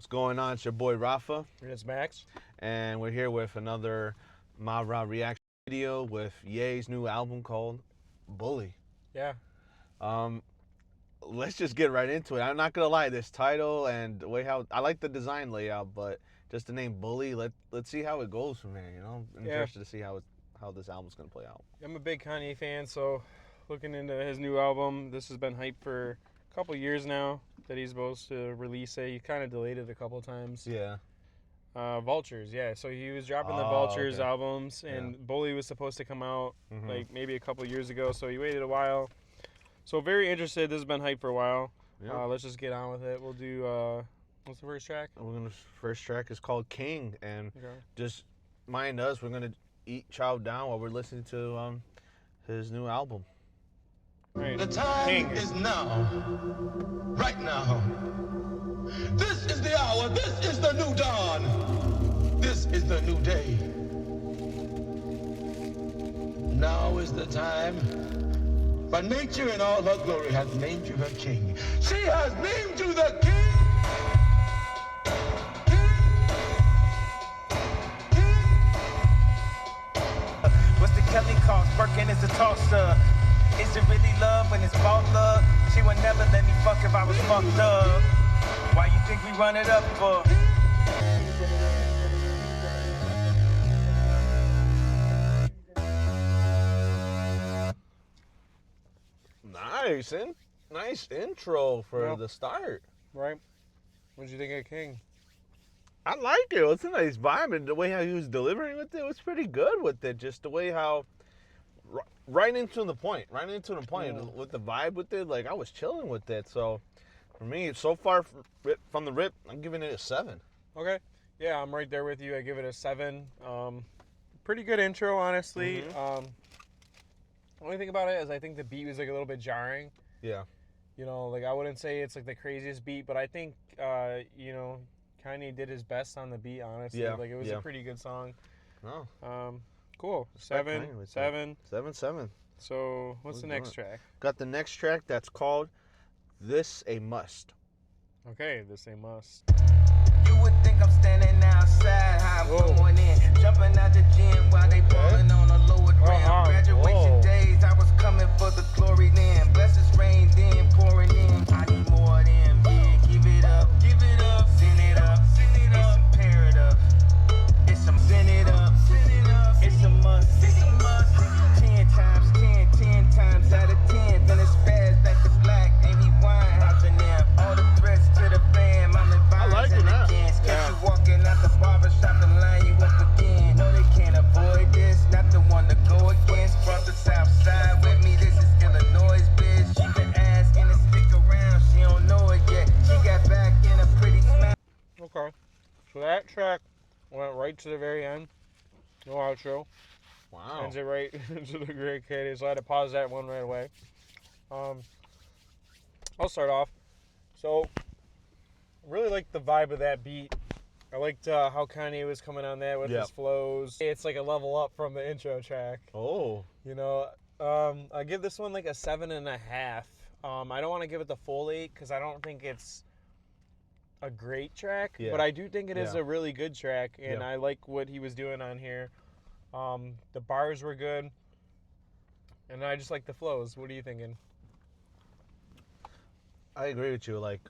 What's going on? It's your boy Rafa, And it's Max. and we're here with another Mara reaction video with Ye's new album called Bully. Yeah. Let's just get right into it. I'm not gonna lie, this title and the way how I like the design layout, but just the name Bully, let's see how it goes from there. You know, I'm interested to see how this album's gonna play out. I'm a big Kanye fan, so looking into his new album, this has been hyped for a couple years now that he's supposed to release it. He kind of delayed it a couple times. Yeah. Vultures, yeah. So he was dropping the Oh, Vultures okay. albums, and Bully was supposed to come out Mhm. like maybe a couple years ago, so he waited a while. So very interested. This has been hyped for a while. Yeah. Let's just get on with it. We'll do, what's the first track? First track is called King, and Okay. just mind us, we're gonna chow down while we're listening to his new album. Right. The time King. is now. Right now. This is the hour. This is the new dawn. This is the new day. Now is the time. For nature in all her glory has named you her king. She has named you the king. What's the Kelly cost? Birkin is a tosser. Is it really love when it's bought love? She would never let me fuck if I was fucked up. Why you think we run it up for? Nice intro for Yeah. the start. Right. What did you think of King? I like it. It's a nice vibe, and the way how he was delivering with it was pretty good with it. Just the way how, right into the point, Yeah. with the vibe with it. Like I was chilling with it. So, for me, so far from the rip, I'm giving it a 7. Okay. Yeah, I'm right there with you. I give it a 7. Pretty good intro, honestly. Only thing about it is I think the beat was like a little bit jarring. Yeah. You know, like I wouldn't say it's like the craziest beat, but I think you know, Kanye did his best on the beat, honestly. Yeah, Like it was yeah. a pretty good song. No. Cool. Respect 7. Kanye with that. 7. 7. So what's Let's the do next it. track? Got the next track that's called "This a Must." Okay, this ain't must. You would think I'm standing outside, how I'm Whoa. going in. Jumping out the gym while they balling on a lower ground. Graduation whoa. days, I was coming for the glory then. Blessings rain then, pouring in. I need more of them, yeah. Give it up, send it up, it's imperative. It's some send it up, it's a must. 10 times 10, 10 times out of 10. Then it's fast back to black, Amy Winehouse and them. All the threats to the fam, I'm like it advising now. against. Catch Yeah. you walking out the barbershop and line you up again. No, they can't avoid this, not the one to go against. Brought the south side with me, this is Illinois, bitch. She been asking to stick around, she don't know it yet. She got back in a pretty smack. Okay. So that track went right to the very end. No outro. Wow. Ends it right into the Great Canyon, so I had to pause that one right away. I'll start off. So, really liked the vibe of that beat. I liked how Kanye was coming on that with Yeah. his flows. It's like a level up from the intro track. Oh. You know, I give this one like a 7.5. I don't want to give it the full 8 because I don't think it's a great track, Yeah. but I do think it is Yeah. a really good track, and Yeah. I like what he was doing on here. The bars were good, and I just like the flows. What are you thinking? I agree with you. Like,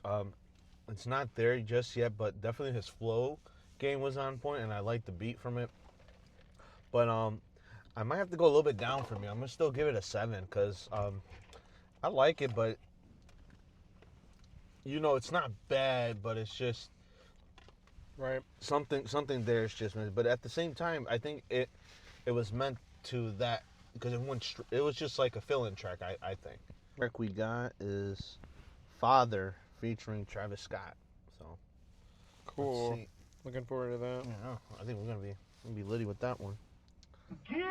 it's not there just yet, but definitely his flow game was on point, and I like the beat from it. But I might have to go a little bit down for me. I'm gonna still give it a 7 because I like it, but you know, it's not bad, but it's just Right. something there is just missing. But at the same time, I think it was meant to that because it was just like a fill-in track. I think. The track we got is "Father" featuring Travis Scott. So Cool. let's see. Looking forward to that. Yeah, I think we're gonna be litty with that one. Give us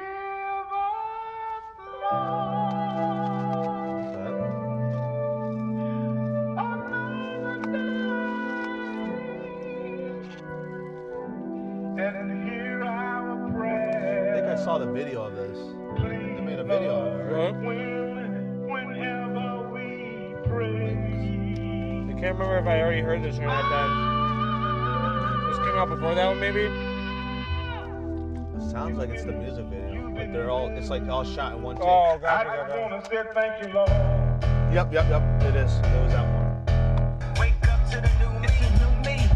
and hear our I prayer. think I saw the video of this. They made a video of it, right? Whenever we pray. I can't remember if I already heard this or not. Then came out before that one, maybe. It sounds like it's the music video, but it's like all shot in one take. Oh, I gotcha. just wanna say thank you, Lord. Yep. It is. It was that one. Wake up to the new me. It's the new me.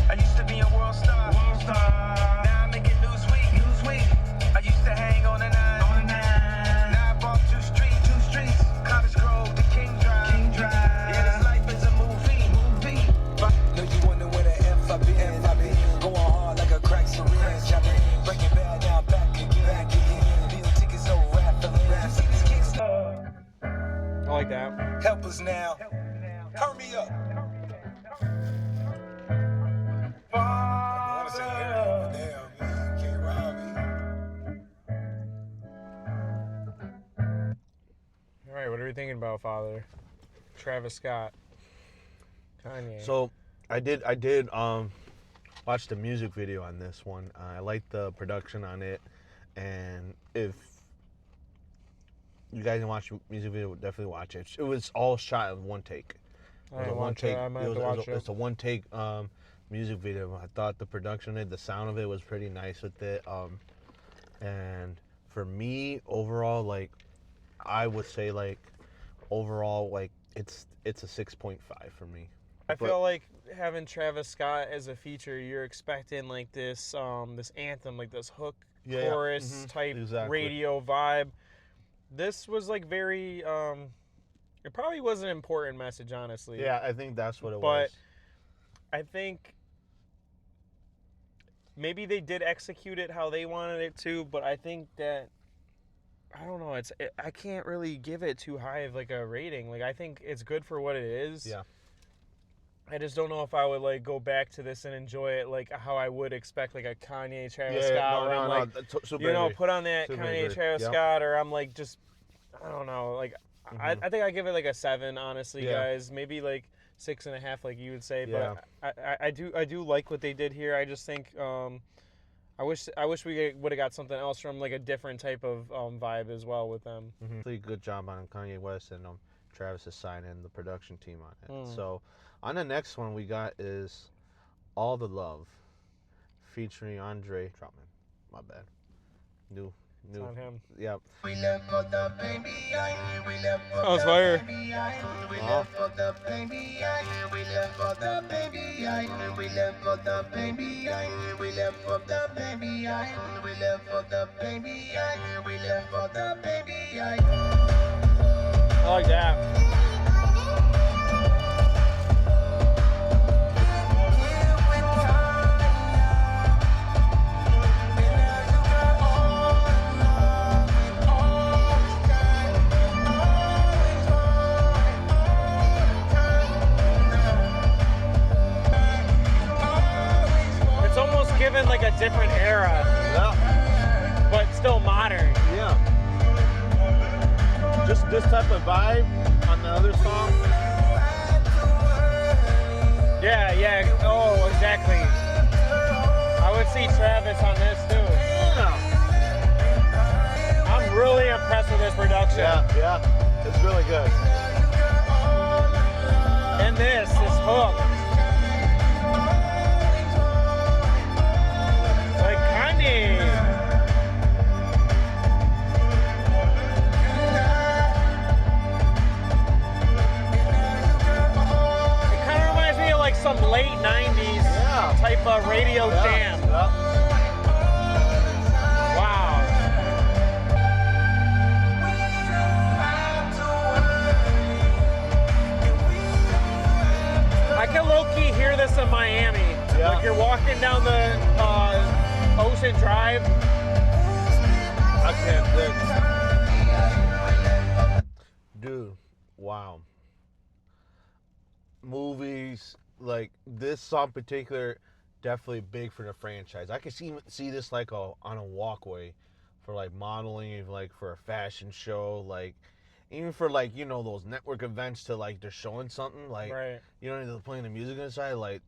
I used to be a world star. Now I'm making Newsweek. I used to hang on the 9. Now I bought 2 streets. Cottage Grove to King Drive. Yeah, this life is a movie. Know you wonder where the F I been. Going hard like a crack syringe. I been breaking bad now back again. Deal tickets so rapidly. You see these kicks? I like that. Help us now. Hurry up. I wanna say Harry, but damn, man, can't rob me. All right, what are we thinking about, Father? Travis Scott, Kanye. So I did watch the music video on this one. I like the production on it, and if you guys can watch the music video, definitely watch it. It was all shot in one take. I didn't watch it. I might have to watch it. It's a one take music video. I thought the production, the sound of it was pretty nice with it. And for me, overall, like I would say, like overall, like it's a 6.5 for me. I feel like having Travis Scott as a feature, you're expecting like this this anthem, like this hook chorus type radio vibe. This was like very it probably was an important message, honestly. Yeah, I think that's what it but was. I think maybe they did execute it how they wanted it to, but I think that I don't know, I can't really give it too high of like a rating. Like I think it's good for what it is. Yeah. I just don't know if I would like go back to this and enjoy it like how I would expect like a Kanye Travis Scott, where I'm like, you know, put on that Kanye Travis Scott, or I'm like just I don't know, like I think I give it like a 7, honestly, guys. Maybe like 6.5, like you would say. But I do like what they did here. I just think I wish we would have got something else from like a different type of vibe as well with them. Really good job on Kanye West and Travis's side and the production team on it. So on the next one we got is All the Love featuring Andre Troutman. My bad. New. It's on him. Yep. We left for the baby, we left for Oh, it's the fire. baby, we left for the baby, we left for the baby, we left for the baby, we left for the baby, we left for the baby, we left for the baby. I like that. Given like a different era, but still modern. Yeah. Just this type of vibe on the other song. Yeah. Oh, exactly. I would see Travis on this too. Yeah. I'm really impressed with this production. Yeah. It's really good. And this hook. Like Kanye. It kind of reminds me of like some late 90s type of radio jam. Wow. I can low-key hear this in Miami. Yeah. Like you're walking down the Ocean Drive. I can't Dude, wow. Movies, like this song in particular, definitely big for the franchise. I could see this like on a walkway for like modeling, even like for a fashion show, like even for like, you know, those network events to like they're showing something, like Right. you know, they're playing the music inside, like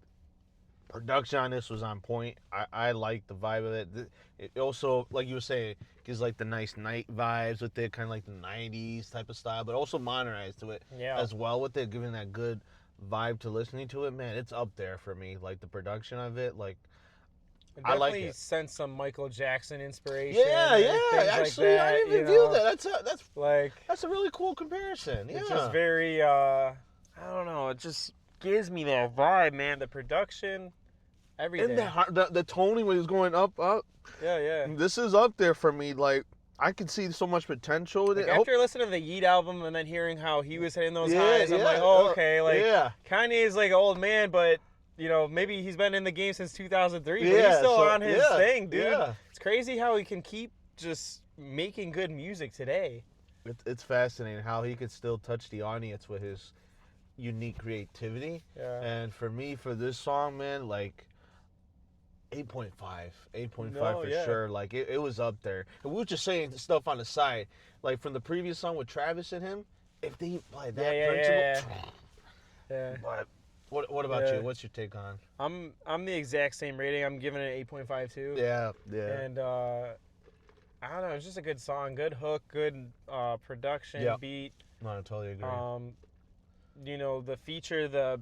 production on this was on point. I like the vibe of it. It also, like you were saying, gives like the nice night vibes with it, kind of like the 90s type of style, but also modernized to it as well with it, giving that good vibe to listening to it. Man, it's up there for me. Like the production of it, like I like it. Sense some Michael Jackson inspiration. Yeah. Actually, like that, I didn't even view that. That's a really cool comparison. Yeah. It's just very, I don't know. It just gives me that vibe, man. The production, everything. And the toning when he's going up. Yeah. This is up there for me. Like, I can see so much potential with it. After listening to the Yeet album and then hearing how he was hitting those highs, I'm like, oh, okay. Like, Kanye's like an old man, but, maybe he's been in the game since 2003, but he's still on his thing, dude. Yeah. It's crazy how he can keep just making good music today. It's fascinating how he could still touch the audience with his unique creativity. Yeah. And for me, for this song, man, like, 8.5 for sure. Like, it was up there. And we were just saying stuff on the side. Like, from the previous song with Travis and him, if they applied that principle. Yeah. But what about you? What's your take on? I'm the exact same rating. I'm giving it 8.5 too. Yeah. And I don't know. It's just a good song, good hook, good production, beat. No, I totally agree. The feature, the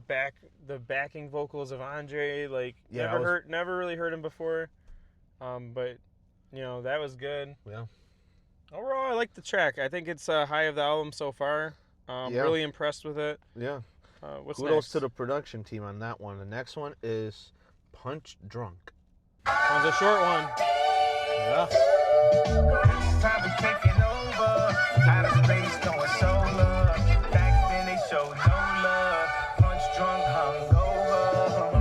backing vocals of Andre, like never really heard him before, but that was good. Yeah. Overall, I like the track. I think it's high of the album so far. Really impressed with it. Yeah. What's Kudos next? to the production team on that one. The next one is Punch Drunk. That was a short one. Yeah. This time we taking over. Out of space, going solar. Back then they showed no love. Punch drunk, hungover.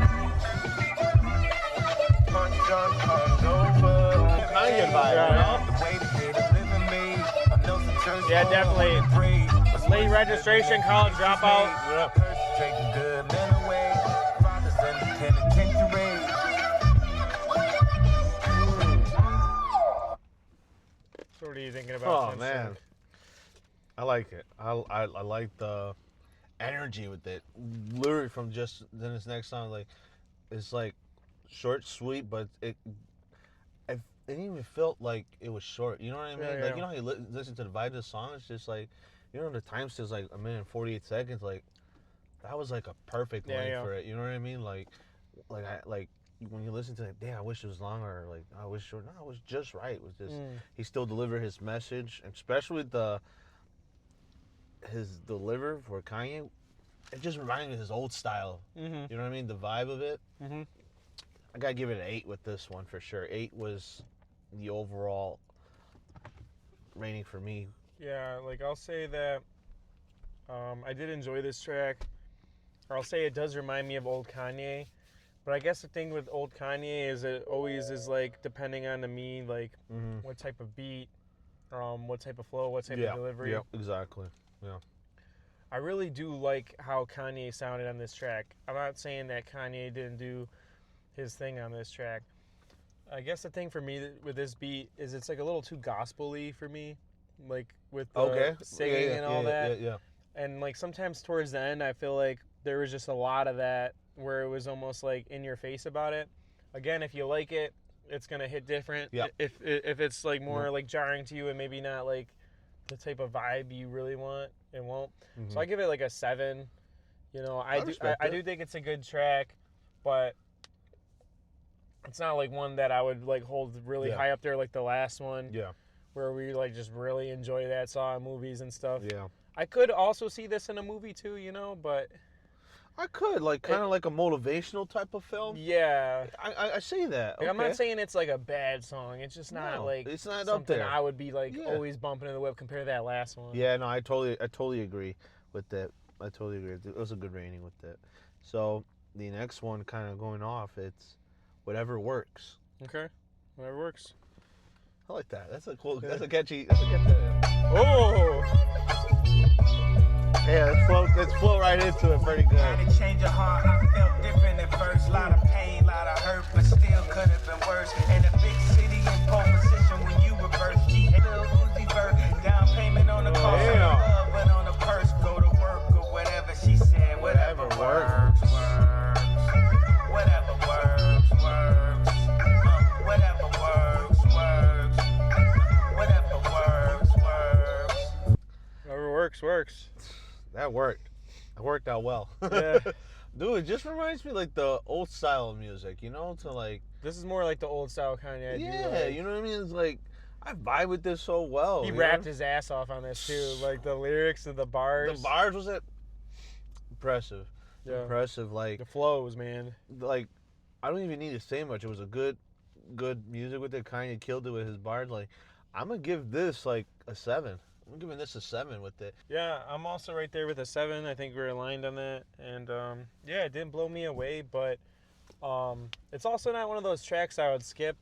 Punch drunk, hungover. Kanye vibe, The way that they living me. I know some church. Yeah, definitely. Late registration, college dropout. Yeah. Taking good men away. Fathers in the penitentiary. So what are you thinking about? Oh man, I like it. I like the energy with it. Literally from just then this next song, like it's like short, sweet, but it even felt like it was short. You know what I mean? Yeah, like you know how you listen to the vibe of the song, it's just like the time says like 1 minute and 48 seconds. Like that was like a perfect length for it. You know what I mean? Like when you listen to it, damn, I wish it was longer. Like I wish short. No, it was just right. It was just he still delivered his message, and especially his deliver for Kanye. It just reminded me of his old style. You know what I mean? The vibe of it. I gotta give it an 8 with this one for sure. 8 was the overall rating for me. Yeah, like I'll say that I did enjoy this track. Or I'll say it does remind me of old Kanye. But I guess the thing with old Kanye is it always is like depending on me, like what type of beat, what type of flow, what type of delivery. Yeah, exactly. Yeah. I really do like how Kanye sounded on this track. I'm not saying that Kanye didn't do his thing on this track. I guess the thing for me with this beat is it's like a little too gospel-y for me, like with the singing and all that. Yeah. And like sometimes towards the end, I feel like there was just a lot of that where it was almost like in your face about it. Again, if you like it, it's gonna hit different. Yeah. If it's like more like jarring to you and maybe not like the type of vibe you really want, it won't. So I give it like a 7. I do think it's a good track, but it's not like one that I would like hold really high up there like the last one. Yeah. Where we like just really enjoy that, saw in movies and stuff. Yeah. I could also see this in a movie too, but I could like kind of like a motivational type of film. Yeah. I say that. Like, I'm not saying it's like a bad song. It's just not like it's not something up there. I would be like always bumping in the whip compared to that last one. Yeah, no, I totally agree with that. I totally agree. It was a good rating with that. So the next one kind of going off, it's Whatever Works. Okay. Whatever works. I like that. That's a cool. Yeah. That's a catchy. Oh. Yeah, let's flow right into it pretty good. Had to change your heart, I felt different at first. Lot of pain, lot of hurt, but still could have been worse. In a big city in pole position when you reverse G, little Uzi Vert, down payment on the car, love, but on the purse, go to work or whatever. She said, whatever works, works. Whatever works, works. Whatever works, works. Whatever works, works. Whatever works, works. That worked. It worked out well. Yeah. Dude, it just reminds me like the old style of music, you know? To like. This is more like the old style Kanye. Yeah, you know what I mean? It's like I vibe with this so well. He rapped his ass off on this too, like the lyrics and the bars. The bars was it impressive. Yeah. Impressive, like the flows, man. Like I don't even need to say much. It was a good music with it. Kanye killed it with his bars. Like I'm gonna give this like a 7. I'm giving this a 7 with it. Yeah, I'm also right there with a 7. I think we're aligned on that. And yeah, it didn't blow me away, but it's also not one of those tracks I would skip.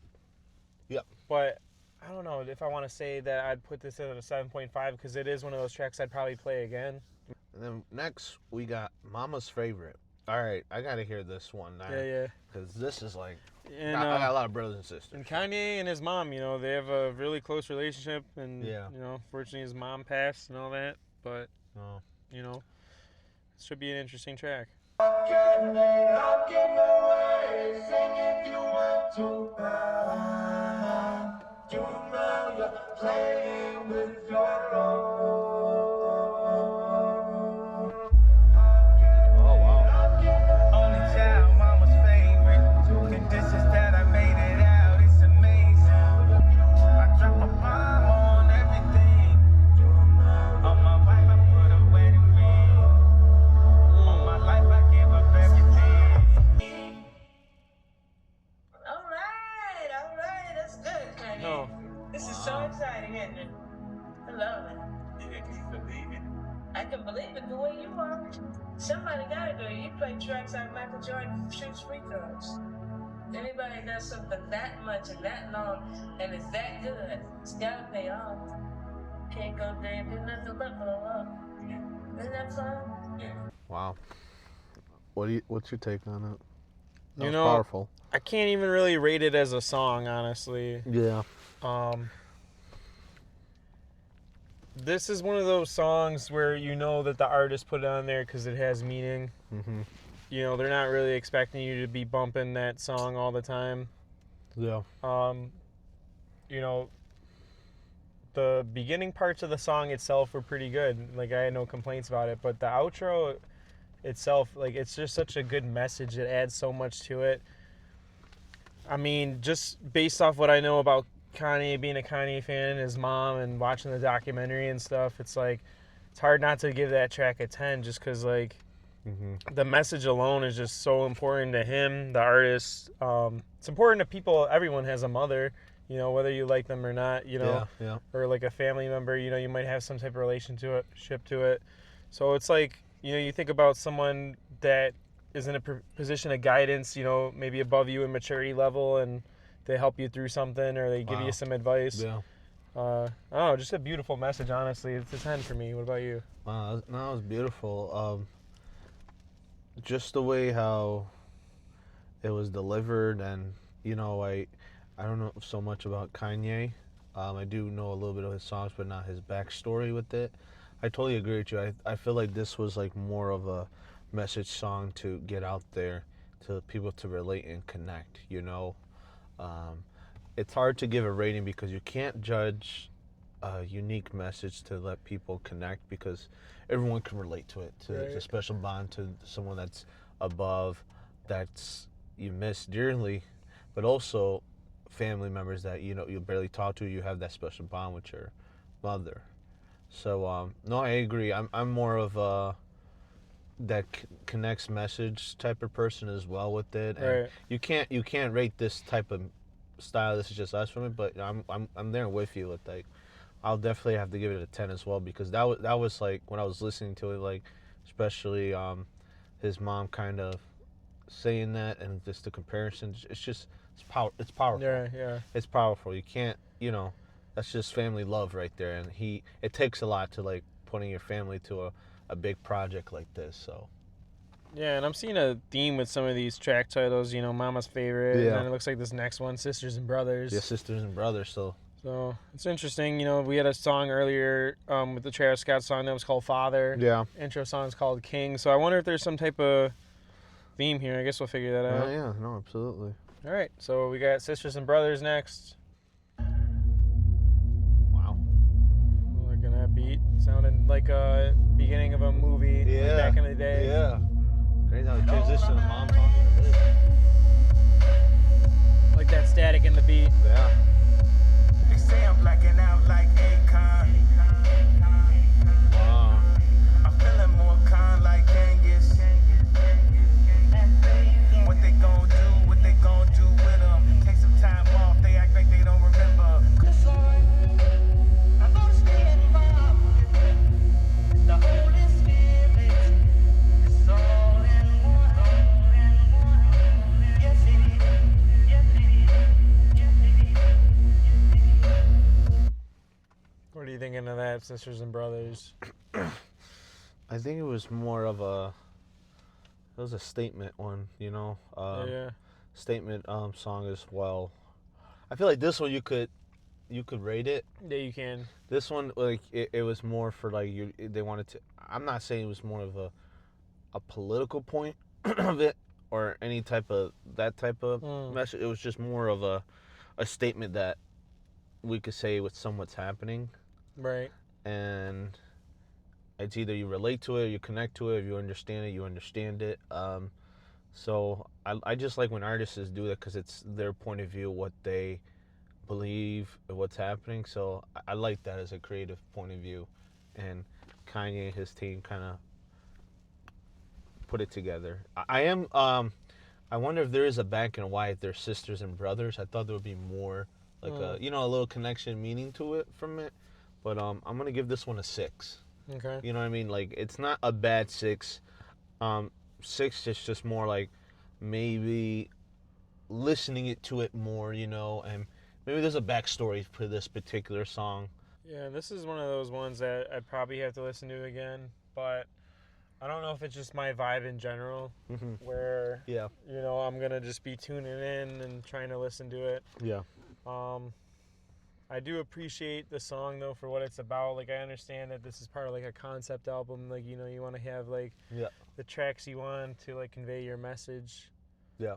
Yep. But I don't know if I want to say that I'd put this at a 7.5 because it is one of those tracks I'd probably play again. And then next we got Mama's Favorite. All right, I gotta hear this one now. Yeah. Because this is like, and, I got a lot of brothers and sisters. And Kanye and his mom, you know, they have a really close relationship. And, yeah. you know, fortunately his mom passed and all that. But, you know, it should be an interesting track. I'll give away, sing if you want to. You know you're playing with your own. Oh, wow. Only child, mama's favorite. Conditions that I made it out, it's amazing. I drop a bomb on everything. On my wife, I put a wedding ring. On my life, I give up everything. All right, that's good, Kanye. No. This is so exciting, isn't it? I love it. Yeah, can you believe it? I can believe it the way you are. Somebody gotta do it. You play tracks like Michael Jordan shoots free throws. Anybody does something that much and that long and it's that good, it's gotta pay off. Can't go there and do nothing but blow up. Isn't that fun? Wow. What's your take on it? That You was know, powerful. I can't even really rate it as a song, honestly. Yeah. This is one of those songs where you know that the artist put it on there because it has meaning. Mm-hmm. You know, they're not really expecting you to be bumping that song all the time. Yeah. You know, the beginning parts of the song itself were pretty good. Like, I had no complaints about it. But the outro itself, like, it's just such a good message. It adds so much to it. I mean, just based off what I know about Kanye, being a Kanye fan and his mom and watching the documentary and stuff, it's like, it's hard not to give that track a 10 just because, like, the message alone is just so important to him, the artist. It's important to people. Everyone has a mother, you know, whether you like them or not, you know, yeah. or like a family member, you know, you might have some type of relationship to it. So it's like, you know, you think about someone that is in a position of guidance, you know, maybe above you in maturity level, and they help you through something or they give you some advice. Yeah. I don't know, just a beautiful message, honestly. It's a 10 for me. What about you? Wow, that was beautiful. Just the way how it was delivered, and you know, I don't know so much about Kanye. I do know a little bit of his songs, but not his backstory with it. I totally agree with you. I feel like this was like more of a message song to get out there to people to relate and connect, you know. It's hard to give a rating because you can't judge a unique message to let people connect, because everyone can relate to it. It's a special bond to someone that's above, that's you miss dearly, but also family members that you know you barely talk to. You have that special bond with your mother. So no, I agree. I'm more of a that connects message type of person as well with it. And you can't rate this type of style. This is just us from it, but I'm there with you with like. I'll definitely have to give it a 10 as well, because that was like when I was listening to it, like especially his mom kind of saying that, and just the comparison. It's powerful. Yeah. It's powerful. You can't, you know, that's just family love right there, and it takes a lot to like putting your family to a big project like this. So. Yeah, and I'm seeing a theme with some of these track titles. You know, Mama's Favorite. Yeah. And then it looks like this next one, Sisters and Brothers. Yeah, Sisters and Brothers. So it's interesting. You know, we had a song earlier with the Travis Scott song that was called Father. Yeah. Intro song's called King. So I wonder if there's some type of theme here. I guess we'll figure that out. Yeah, no, absolutely. All right, so we got Sisters and Brothers next. Wow. Look at that beat. Sounding like a beginning of a movie back in the day. transition to mom talking to this. Like that static in the beat. Yeah. They say I'm blacking out like Akon. Wow. I'm feeling more con like Genghis. What they gon' do with them? Take some time off, they act like they don't remember. Cause I'm gonna stay involved. The Holy Spirit is all in one. Yes, it is. Yes, it is. Yes, it is. What are you thinking of that, Sisters and Brothers? I think it was more of a. It was a statement one, you know. Yeah. Statement song as well. I feel like this one you could rate it. Yeah, you can. This one, like, it was more for, like, they wanted to. I'm not saying it was more of a political point of it or any type of that type of message. It was just more of a statement that we could say with what's happening. Right. And it's either you relate to it, or you connect to it, if you understand it, you understand it. So I just like when artists do that because it's their point of view, what they believe, what's happening. So I like that as a creative point of view. And Kanye and his team kind of put it together. I wonder if there is a back and why they're sisters and brothers. I thought there would be more like a little connection meaning to it from it. But I'm going to give this one a 6. Okay. You know what I mean? Like, it's not a bad 6. 6 is just more like maybe listening to it more, you know, and maybe there's a backstory for this particular song. Yeah, this is one of those ones that I'd probably have to listen to again, but I don't know if it's just my vibe in general, where, Yeah. you know, I'm going to just be tuning in and trying to listen to it. Yeah. I do appreciate the song, though, for what it's about. Like, I understand that this is part of, like, a concept album. Like, you know, you want to have, like, the tracks you want to, like, convey your message. Yeah.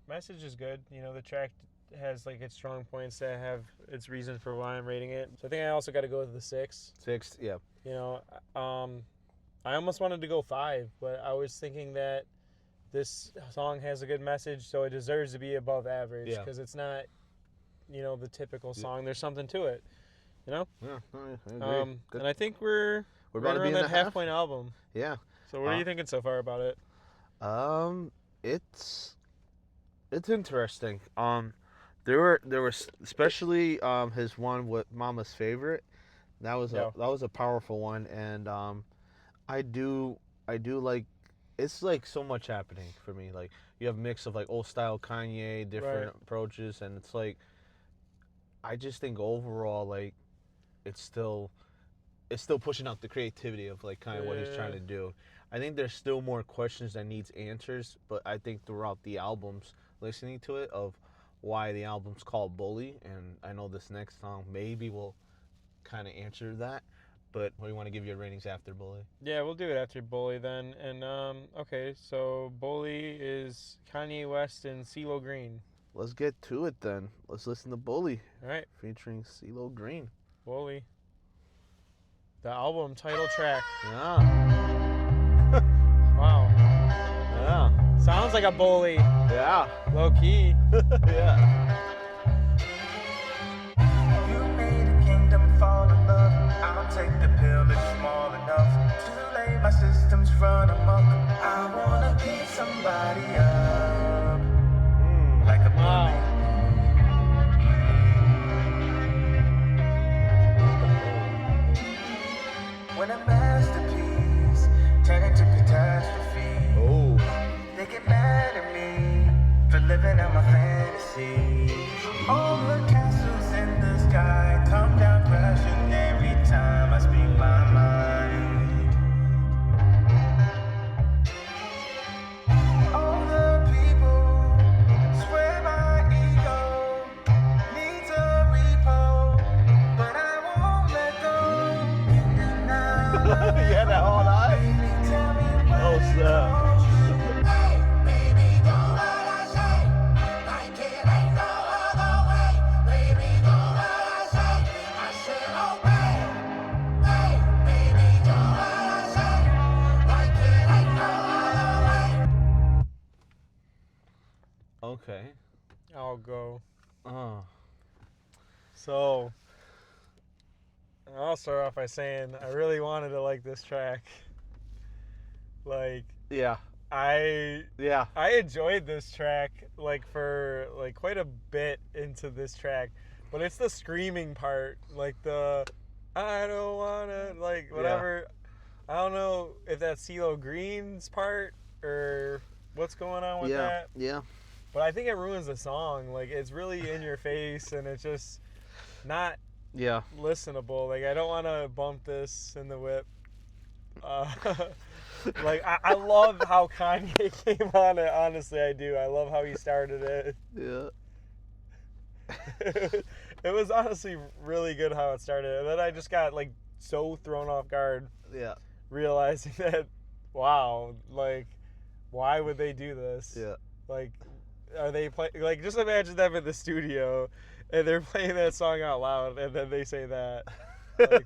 Message is good. You know, the track has, like, its strong points that have its reason for why I'm rating it. So I think I also got to go with the 6. 6, yeah. You know, I almost wanted to go 5, but I was thinking that this song has a good message, so it deserves to be above average because it's not, you know, the typical song. There's something to it, you know? Yeah, I agree. And I think we're about to be on in that the half-point album. Yeah. So what are you thinking so far about it? It's interesting. There were especially his one with Mama's Favorite. That was a powerful one, and I do like. It's like so much happening for me. Like, you have a mix of like old style Kanye, different approaches, and it's like, I just think overall, like, it's still pushing out the creativity of like kind of what he's trying to do. I think there's still more questions that needs answers, but I think throughout the albums, listening to it, of why the album's called Bully, and I know this next song maybe will kind of answer that. But what do you want to give your ratings after Bully? Yeah, we'll do it after Bully then. And okay, so Bully is Kanye West and CeeLo Green. Let's get to it then. Let's listen to Bully. All right. Featuring CeeLo Green. Bully. The album title track. Yeah. Wow. Yeah. Sounds like a bully. Yeah. Low key. Yeah. You made a kingdom fall in love. I'll take the pill if it's small enough. Too late, my systems run amok. I wanna beat somebody up. Like a bully. When a masterpiece turn into catastrophe. Oh. They get mad at me for living out my fantasy. All the castles in the sky come down crashing every time I speak my mind. All the people swear my ego needs a repo, but I won't let go. And now, Yeah, that whole night. baby, tell me what Oh, snap. Okay. I'll go. Oh. So, I'll start off by saying I really wanted to like this track. Like, Yeah. I Yeah. enjoyed this track like for like quite a bit into this track, but it's the screaming part, like the I don't wanna like whatever. I don't know if that's CeeLo Green's part or what's going on with that. Yeah. But I think it ruins the song. Like, it's really in your face and it's just not listenable. Like, I don't want to bump this in the whip. Like, I love how Kanye came on it. Honestly, I do. I love how he started it. Yeah. It was honestly really good how it started. And then I just got, like, so thrown off guard. Yeah. Realizing that, wow, like, why would they do this? Yeah. Like, are they like, just imagine them in the studio and they're playing that song out loud and then they say that. Like,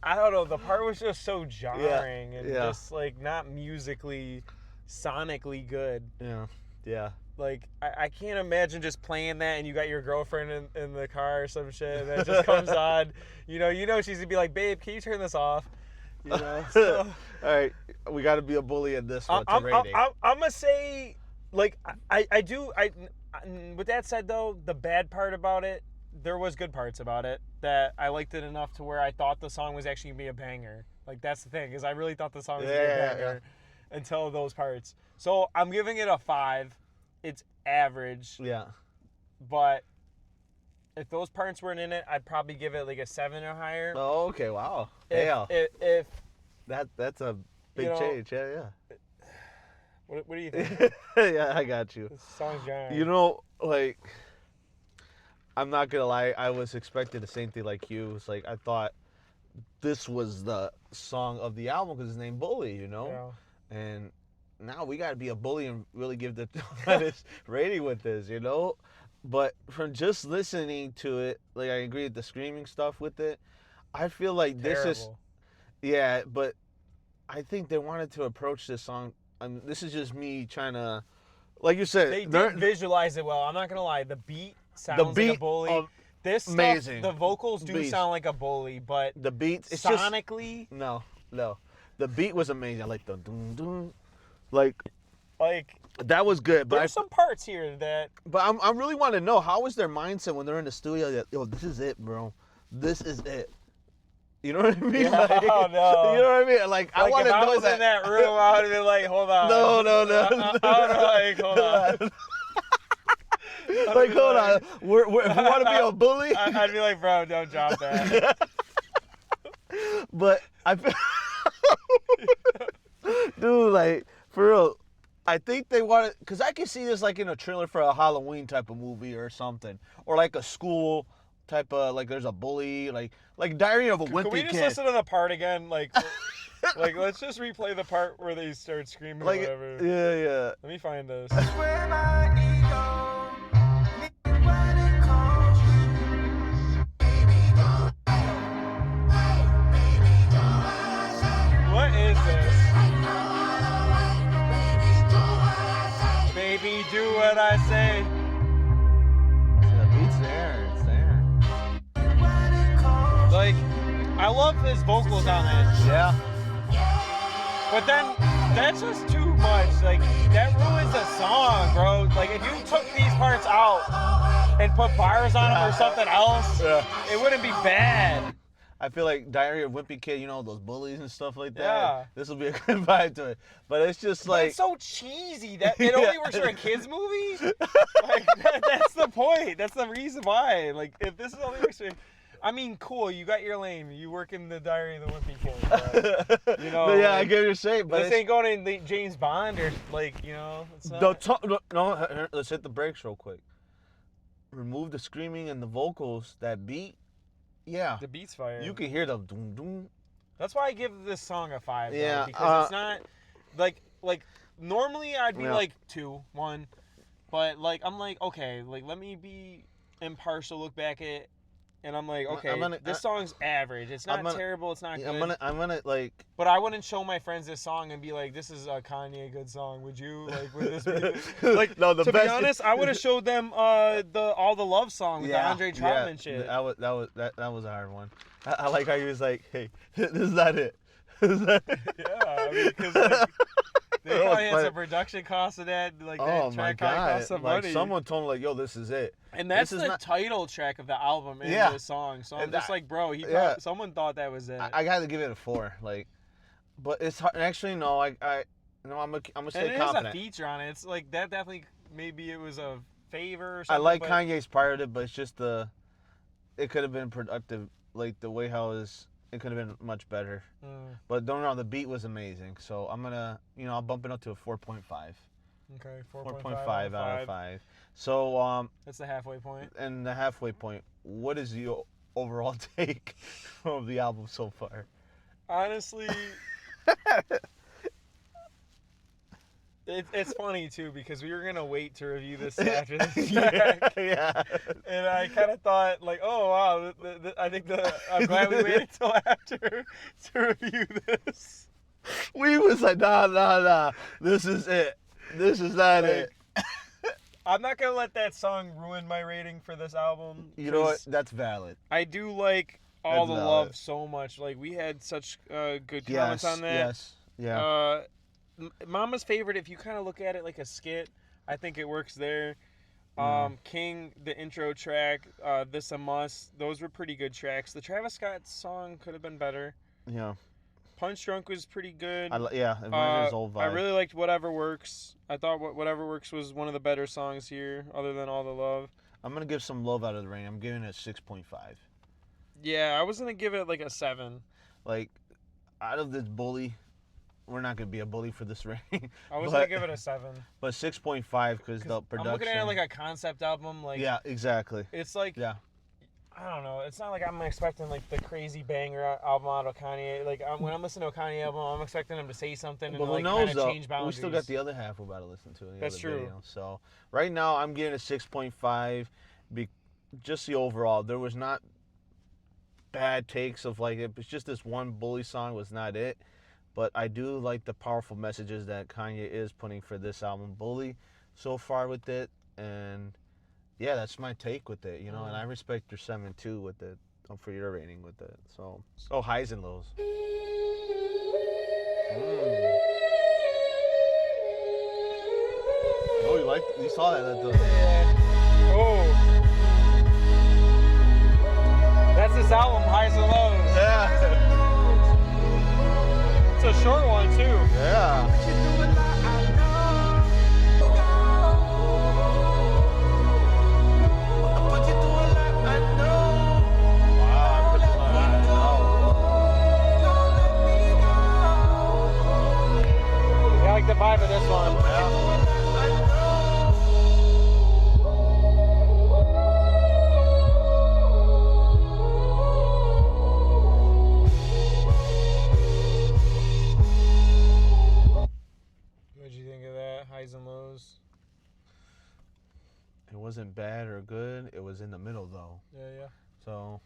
I don't know, the part was just so jarring and just like not musically, sonically good. Yeah. Like, I can't imagine just playing that and you got your girlfriend in the car or some shit and it just comes on. You know she's gonna be like, babe, can you turn this off? You know. So, all right, we got to be a bully in this one to rate it. I'm gonna say, like, I do. With that said, though, the bad part about it, there was good parts about it that I liked it enough to where I thought the song was actually gonna be a banger. Like, that's the thing, is I really thought the song was gonna be a banger until those parts. So I'm giving it a 5. It's average. Yeah. But if those parts weren't in it, I'd probably give it like a 7 or higher. Oh, okay. Wow. If that's a big change. Yeah. What do you think? Yeah, I got you. This song's giant. You know, like, I'm not gonna lie, I was expecting the same thing like you. It's like I thought this was the song of the album because it's named Bully, you know? Yeah. And now we gotta be a bully and really give the highest rating with this, you know? But from just listening to it, like, I agree with the screaming stuff with it. I feel like this is, but I think they wanted to approach this song. This is just me trying to, like you said, they did visualize it well. I'm not gonna lie. The beat sounds like a bully. This amazing. Stuff, the vocals do sound like a bully, but the beat, it's sonically, just, no. The beat was amazing. I like the dun dun, like that was good. But there's some parts here that. But I really want to know, how is their mindset when they're in the studio? That, yo, this is it, bro. This is it. You know what I mean? Yeah, no. You know what I mean? Like I want to know that. If I was in that room, I would have been like, hold on. No. Like, hold on. Like, hold on. If we want to be a bully, I'd be like, bro, don't drop that. But I feel, dude, like, for real, I think they wanted, because I can see this like in a trailer for a Halloween type of movie or something, or like a school type of, like, there's a bully, like Diary of a Wimpy Kid. Can we just listen to the part again? Like, let's just replay the part where they start screaming or whatever. Yeah. Let me find this. What is this? Baby, do what I say. The beat's there. It's there. Like, I love his vocals on it. Yeah. But then, that's just too much. Like, that ruins the song, bro. Like, if you took these parts out and put bars on them or something else, it wouldn't be bad. I feel like Diary of Wimpy Kid, you know, those bullies and stuff like that. Yeah. This will be a good vibe to it. But it's just like... But it's so cheesy. That it only works for a kid's movie? Like, that's the point. That's the reason why. Like, if this is only works for... I mean, cool, you got your lane. You work in the Diary of the Wimpy Kid. But, you know, but yeah, I get what you're saying. But this ain't going in James Bond or, like, you know, it's not... No, let's hit the brakes real quick. Remove the screaming and the vocals, that beat. Yeah. The beat's fire. You can hear the doom doom. That's why I give this song a 5. Yeah. Though, because it's not like normally I'd be like 2, 1, but like I'm like, okay, like let me be impartial, look back at and I'm like, okay, this song's average. It's not terrible. It's not good. I'm gonna like. But I wouldn't show my friends this song and be like, this is a Kanye good song. Would you? Like, would this be? Like, no, to be honest, I would have showed them All the Love song with the Andre Troutman shit. That was a hard one. I like how he was like, hey, this is not it. Yeah, I mean, because like, they probably had some production costs of that. Like, that track probably cost some money. Like, someone told me, like, yo, this is it. And that's the title track of the album in the song. So I'm just like, bro, someone thought that was it. I got to give it a 4. Like, but it's hard. Actually, no, I'm gonna stay confident. And it is a feature on it. It's like, that definitely, maybe it was a favor or something. I like Kanye's part of it, but it's just it could have been productive. Like, the way how it could have been much better. But don't know, the beat was amazing. So I'm gonna, I'll bump it up to a 4.5. Okay, 4.5 out of 5. So that's the halfway point. And the halfway point, what is your overall take of the album so far? Honestly, it's funny too, because we were gonna wait to review this after this track. Yeah. And I kind of thought, like, oh wow, I'm glad we waited till after to review this. We was like, nah, this is it. This is not it. I'm not gonna let that song ruin my rating for this album. You know what? That's valid. I do like All the Love so much. Like, we had such good comments on that. Yes. Yeah. Mama's Favorite, if you kind of look at it like a skit, I think it works there. King, the intro track, This a Must, those were pretty good tracks. The Travis Scott song could have been better. Yeah. Punch Drunk was pretty good. It reminded his old vibe. I really liked Whatever Works. I thought Whatever Works was one of the better songs here, other than All the Love. I'm going to give some love out of the rain. I'm giving it a 6.5. Yeah, I was going to give it like a 7. Like, out of this bully, we're not going to be a bully for this rating. I was going to give it a 7. But 6.5 because the production. I'm looking at it like a concept album. Like, yeah, exactly. It's like, I don't know. It's not like I'm expecting like the crazy banger album out of Kanye. Like, when I'm listening to a Kanye album, I'm expecting him to say something and like kind of change boundaries. We still got the other half we're about to listen to. That's true. Video. So right now I'm giving it 6.5. Just the overall. There was not bad takes of like it. It's just this one bully song was not it. But I do like the powerful messages that Kanye is putting for this album. Bully so far with it, and yeah, that's my take with it, and I respect your 7.2 with it, for your rating with it. So highs and lows. Oh, you saw that at the... Oh. That's this album, Highs and Lows. Yeah. It's a short one, too. Yeah. I like the vibe of this one. What'd you think of that? Highs and lows? It wasn't bad or good. It was in the middle, though. Yeah. So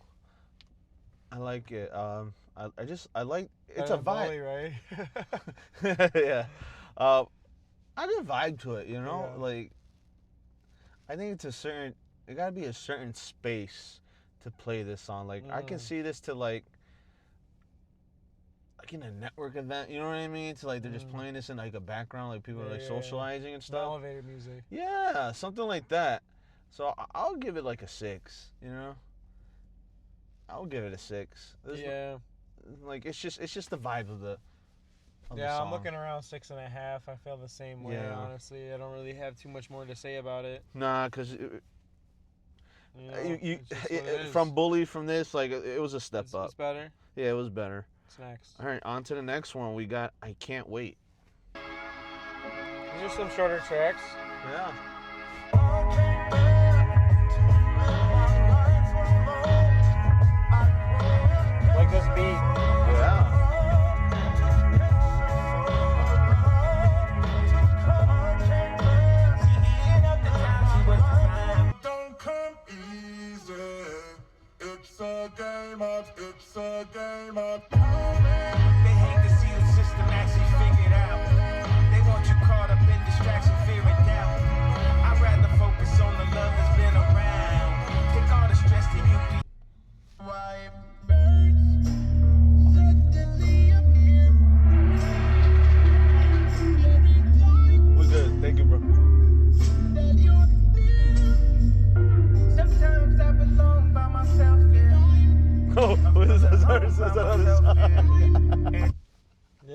I like it. I like it's a a vibe, right? Yeah. I did vibe to it, Yeah. Like, I think it gotta be a certain space to play this song. Like, I can see this to like in a network event, you know what I mean? To like, they're just playing this in like a background, like people are like socializing and stuff. Elevator music. Yeah, something like that. So I'll give it like a 6, I'll give it a 6. Like, it's just the vibe of the I'm looking around 6.5. I feel the same way, honestly. I don't really have too much more to say about it. Nah, because from Bully, from this, like, it was a step up. It's better? Yeah, it was better. What's next? All right, on to the next one. We got I Can't Wait. These are some shorter tracks. Yeah. Like this beat. Yeah. Don't come easy. It's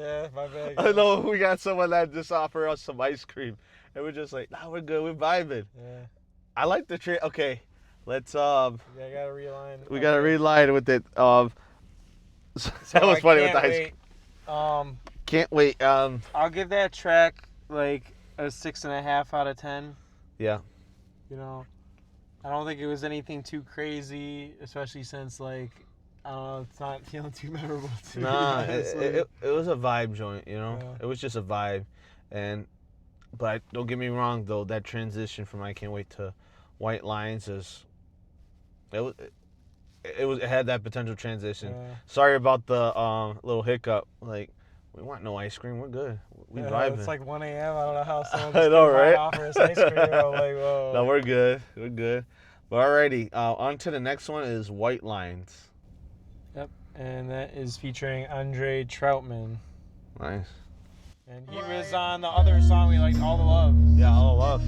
Yeah, my bad. I know we got someone that just offered us some ice cream, and we're just like, nah, we're good, we're vibing. Yeah. I like the trade. Okay, let's Yeah, I gotta realign. we gotta realign with it. That was funny with the ice cream. Can't wait. I'll give that track like a 6.5 out of 10. Yeah. You know, I don't think it was anything too crazy, especially since like I don't know, it's not feeling too memorable to me. Nah, it was a vibe joint, you know. Yeah. It was just a vibe, but don't get me wrong though. That transition from I Can't Wait to White Lines it had that potential transition. Yeah. Sorry about the little hiccup. Like, we want no ice cream. We're good. We vibing. It's like 1 a.m. I don't know how someone I know, right? offer us ice cream. I'm like, whoa. No, we're good. We're good. But alrighty, on to the next one is White Lines. Yep, and that is featuring Andre Troutman. Nice. And he was on the other song we liked, All the Love. Yeah, All the Love.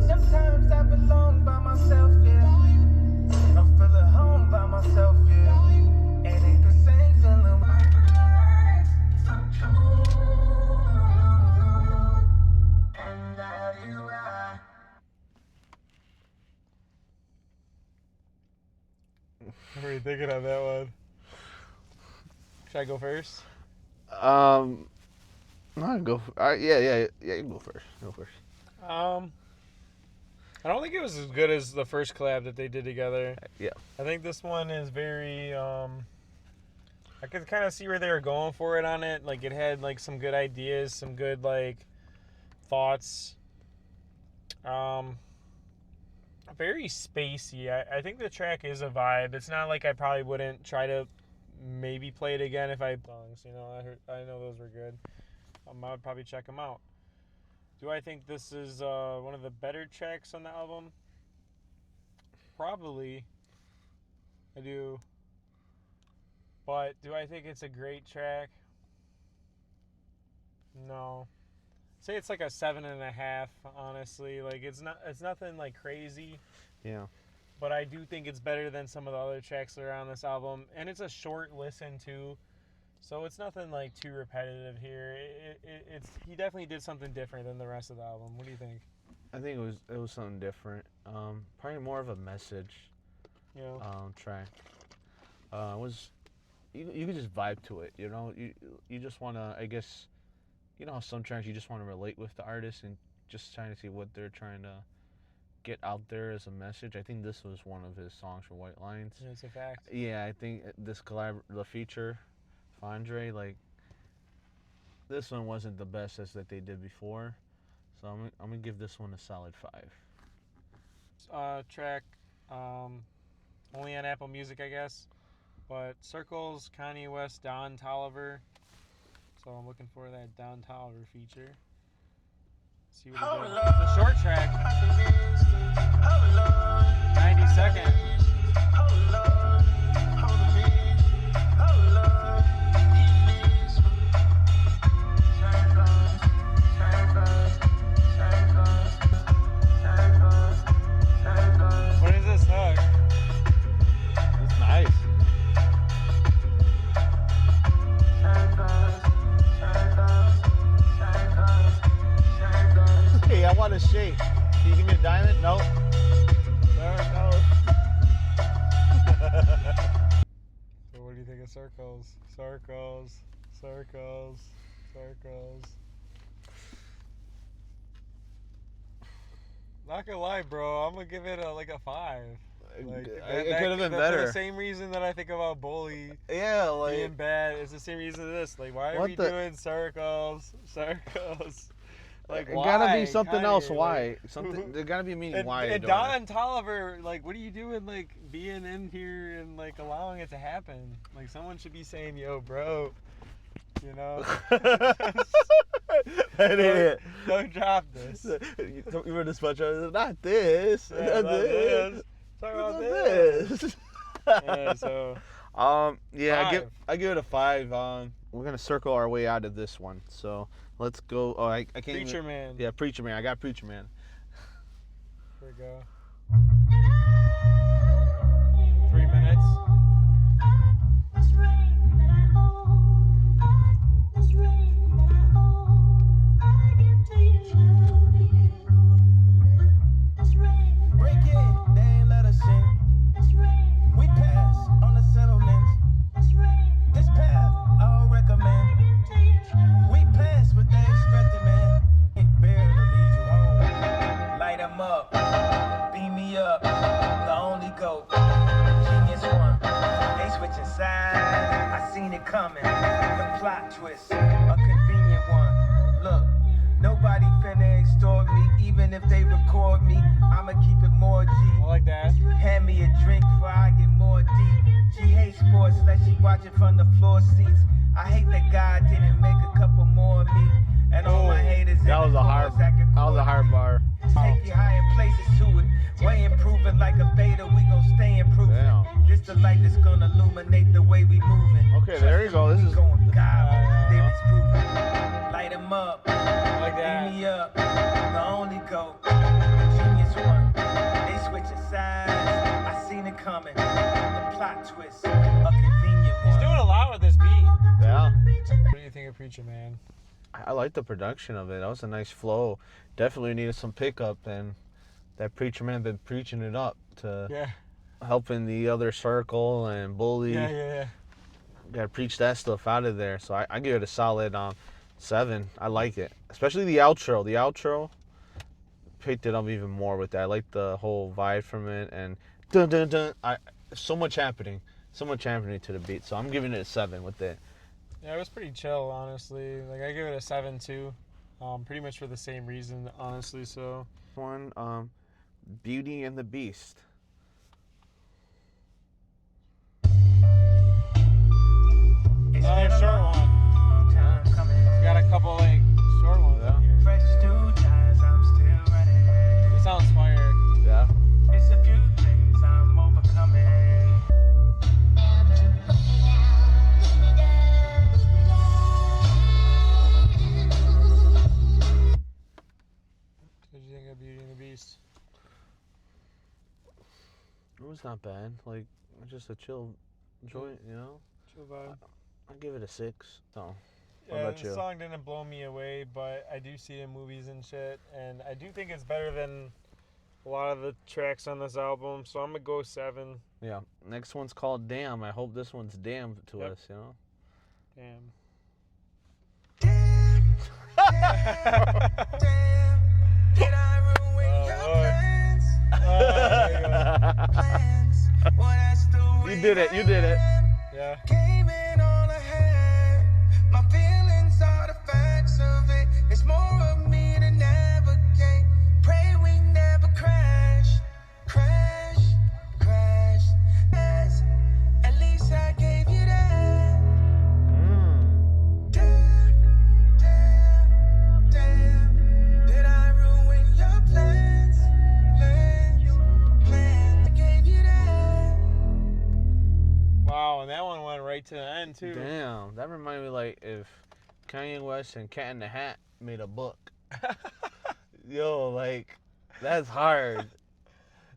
Sometimes I belong by myself, yeah. I feel at home by myself, yeah. And ain't the same feeling. And I you are. What are you thinking on that one? Should I go first? No, go. Yeah. You can go first. Go first. I don't think it was as good as the first collab that they did together. Yeah. I think this one is very, I could kind of see where they were going for it on it. Like, it had, like, some good ideas, some good, like, thoughts. Very spacey. I think the track is a vibe. It's not like I probably wouldn't try to maybe play it again if I songs. You know, I know those were good. I would probably check them out. Do I think this is one of the better tracks on the album? Probably. I do. But do I think it's a great track? No. Say it's like a 7.5, honestly. Like it's nothing like crazy. Yeah. But I do think it's better than some of the other tracks that are on this album. And it's a short listen too. So it's nothing like too repetitive here. It's he definitely did something different than the rest of the album. What do you think? I think it was something different. Probably more of a message. Yeah. Track. Was you could just vibe to it. You know, you just wanna. I guess, you know how some tracks you just want to relate with the artist and just trying to see what they're trying to get out there as a message. I think this was one of his songs for White Lines. Yeah, it's a fact. Yeah, I think this the feature. Andre, like, this one wasn't the best as that they did before, so I'm gonna give this one a solid 5. Track, only on Apple Music, I guess, but Circles, Kanye West, Don Toliver. So I'm looking for that Don Toliver feature. See what he does. It's a short track, 90 seconds. What is this hook? It's nice. Hey, I want a shake. Can you give me a diamond? Nope. No. So what do you think of Circles? Circles. Not gonna lie, bro. I'm gonna give it a 5. Like, it could have been better. For the same reason that I think about Bully Yeah, like being bad, it's the same reason to this. Like, why are we doing circles? Like, it why? gotta be something Kanye, else. Why? like- Something. There gotta be a meaning. Why? And Don Toliver, like, what are you doing? Like, being in here and like allowing it to happen. Like, someone should be saying, "Yo, bro," you know. That ain't it. Don't drop this. You were this much. Not this. Yeah, Not not this. this. Talk about Not this. this. Yeah, so yeah, 5. I give it a 5. We're gonna circle our way out of this one. So let's go. Oh, I can't. Preacher Man. Yeah, Preacher Man. I got Preacher Man. Here we go. 3 minutes. Break it, they ain't let us in. We pass on the settlements. This path I'll recommend. We pass what they expected, man. It bear to lead you home. Light 'em up, beam me up. The only goat, genius one. They switching sides, I seen it coming. The plot twist, a convenient one. Look, nobody finna extort me, even if they record me. I'ma keep it more G. I like that. Hand me a drink before I get more deep. She hates sports, like she watching from the floor seats. I hate that God didn't make a couple more of me. And all my haters in That was the a hard. chorus acting That was a hard bar. Take you higher places to it. Way improving like a beta, we gon' stay improving. Damn. This the light that's gonna illuminate the way we moving. Okay, there you go. This is. Going God, theory's proven. Light 'em up, I like that. beam me up. The only go, genius one. They switching sides, I seen it coming. The plot twist, a convenient one. He's doing a lot with this beat. Yeah. What do you think of Preacher Man? I like the production of it. That was a nice flow. Definitely needed some pickup, and that Preacher Man been preaching it up to Yeah. helping the other circle and bully. Yeah. Gotta preach that stuff out of there. So I give it a solid 7. I like it, especially the outro. The outro picked it up even more with that. I like the whole vibe from it, and dun dun dun. So much happening to the beat. So I'm giving it a 7 with it. Yeah, it was pretty chill, honestly. Like, I give it a 7 too. Pretty much for the same reason, honestly. So One, Beauty and the Beast. another short one. Time coming. Got a couple like short ones Yeah. in here. Fresh new ties, I'm still running. It sounds fire. Yeah. It's a few things I'm overcoming. What did you think of Beauty and the Beast? It was not bad. Like, just a chill joint, you know? Chill vibe. I'll give it a 6. So, what Yeah, about the you? song didn't blow me away, but I do see it in movies and shit, and I do think it's better than a lot of the tracks on this album, so I'm gonna go 7. Yeah. Next one's called Damn. I hope this one's damn to Yep. us, you know? Damn. Did I ruin your plans? Plans. Well, that's the way You did it. You did it. Yeah. Came in all ahead. My feelings are the facts of it. It's more of me to navigate. Pray we never crash. Crash. Crash. Yes. At least I gave you that. Damn. Damn. Damn. Did I ruin your plans? Plans. I gave you that. Wow, and that one went right to the end too. Damn. That reminded me like if Kanye West and Cat in the Hat made a book. Yo, like, that's hard.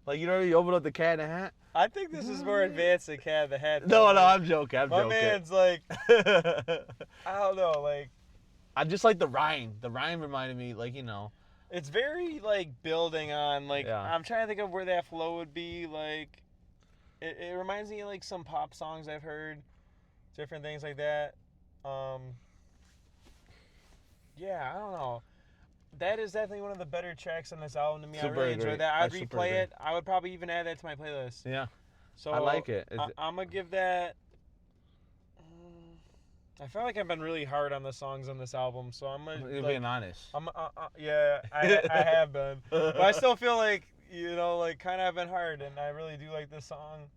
Like, you know, you open up the Cat in the Hat? I think this is more advanced than Cat in the Hat. No, though. no, I'm joking. I'm My joking. man's like, I don't know, like, I just like the rhyme. The rhyme reminded me, like, you know. it's very like building on like Yeah. I'm trying to think of where that flow would be. Like, it reminds me of like some pop songs I've heard, different things like that. Yeah, I don't know. That is definitely one of the better tracks on this album to me. Super I really agree. enjoyed that. I I'd super replay agree. it. I would probably even add that to my playlist. Yeah. So I like it. I'm gonna give that. I feel like I've been really hard on the songs on this album, so I'm gonna. You're like, being honest. Yeah, I have been, but I still feel like like kind of been hard, and I really do like this song.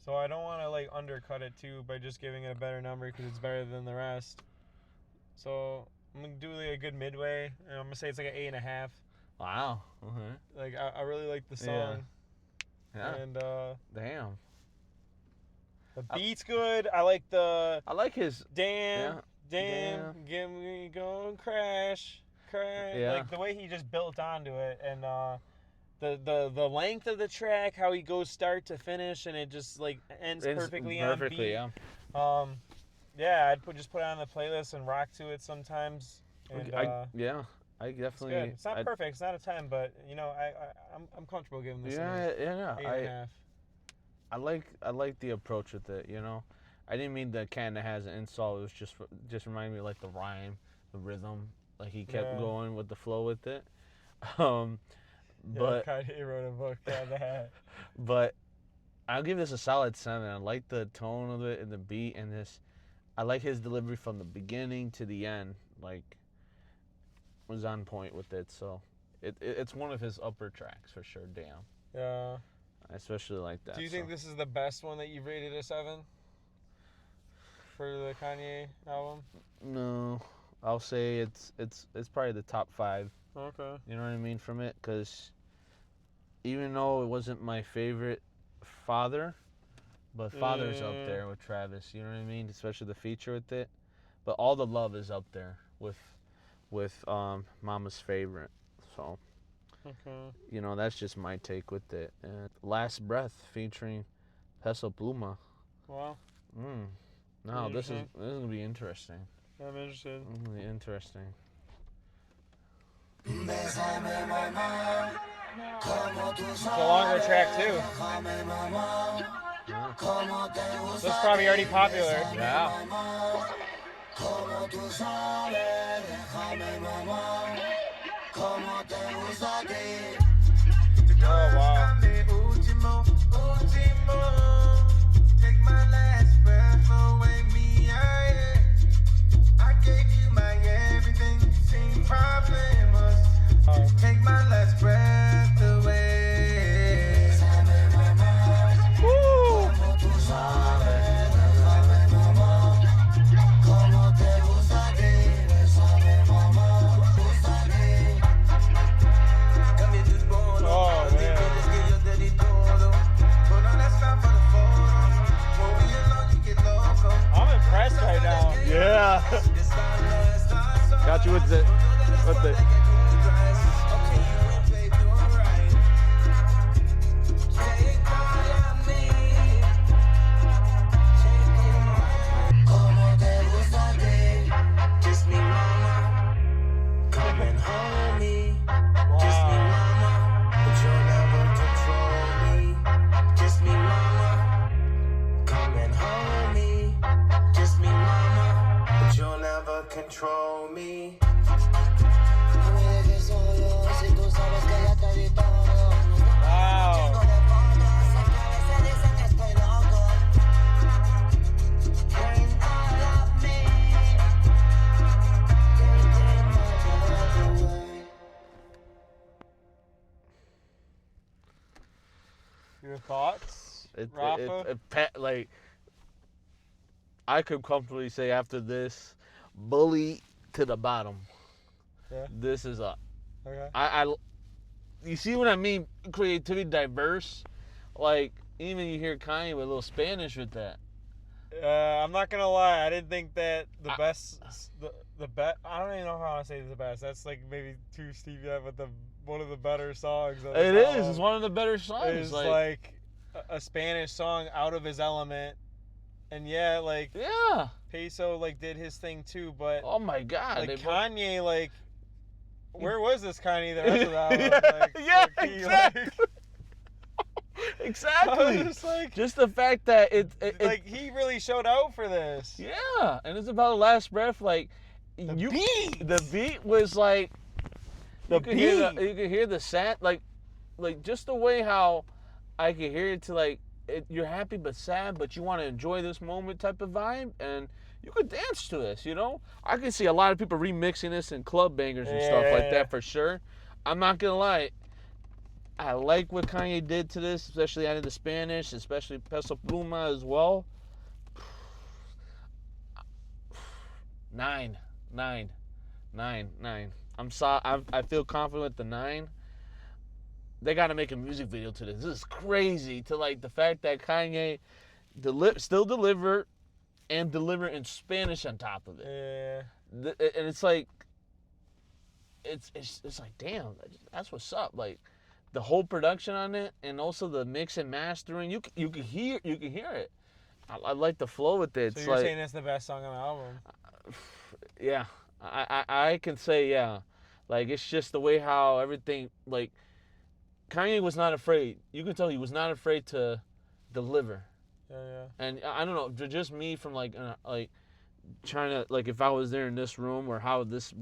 So I don't want to like undercut it too by just giving it a better number because it's better than the rest. So I'm gonna do like a good midway, and I'm gonna say it's like an 8.5. Wow. Okay. Like I really like the song, Yeah. and Damn. the beat's good. I like the I like his. damn, Damn. get me going, crash. Yeah. Like the way he just built onto it, and the length of the track, how he goes start to finish, and it just like ends perfectly on beat. Yeah. Yeah, I'd just put it on the playlist and rock to it sometimes. And, I definitely. It's not perfect. It's not a 10, but I'm comfortable giving this. Yeah. 8.5. I like the approach with it. I didn't mean the can that has an install. It was just reminding me of, like, the rhyme, the rhythm. Like, he kept going with the flow with it. But Kanye wrote a book on that. But I'll give this a solid 7. I like the tone of it and the beat and this. I like his delivery from the beginning to the end. Like, was on point with it. So it's one of his upper tracks for sure. Damn. Yeah. I especially like that. Do you think this is the best one that you've rated a 7 for the Kanye album? No, I'll say it's probably the top 5. Okay. You know what I mean from it, because even though it wasn't my favorite Father, but Father's up there with Travis. You know what I mean, especially the feature with it. But All the Love is up there with Mama's Favorite. So. Okay. That's just my take with it. And Last Breath featuring Peso Pluma. Wow. No, this is gonna be interesting. I'm interested. It's gonna be interesting. It's a longer track too. This is probably already popular. Yeah. Oh, wow. Take my last breath away, me, I gave you my everything, same problems. Take my last breath away. Woo! Oh, man. I'm impressed right now. Yeah. Got you with it. Kiss me, mama. Come and hold me. Kiss me, mama. But you'll never control me. Kiss me, mama. Come and hold me. Kiss me, mama. But you'll never control me. Wow. Your thoughts, Rafa? Like, I could comfortably say after this, Bully to the bottom. Yeah. This is up. Okay. You see what I mean? Creativity, diverse. Like, even you hear Kanye with a little Spanish with that. I'm not gonna lie. I didn't think that the best. I don't even know how to say the best. That's like maybe too Stevie, but one of the better songs. It is. It's one of the better songs. It's like a Spanish song out of his element, and yeah, Peso did his thing too. But oh my God, Kanye, where was this Kanye the rest of the album? Exactly. Just the fact that he really showed out for this. Yeah, and it's about the last breath. Like the beat was like you could hear the sad like just the way how I could hear it to you're happy but sad, but you want to enjoy this moment type of vibe, and you could dance to this. I can see a lot of people remixing this in club bangers and stuff like that for sure. I'm not gonna lie. I like what Kanye did to this, especially adding the Spanish, especially Peso Pluma as well. 9. I'm sorry. I feel confident with the 9. They got to make a music video to this. This is crazy to the fact that Kanye still deliver and deliver in Spanish on top of it. Yeah. And it's like, it's like, damn, that's what's up. the whole production on it, and also the mix and mastering, you can hear it. I like the flow with it. So you're saying it's the best song on the album? Yeah, I can say yeah. Like, it's just the way how everything, like, Kanye was not afraid. You can tell he was not afraid to deliver. Yeah. And I don't know, just me from like trying to, like, if I was there in this room or how this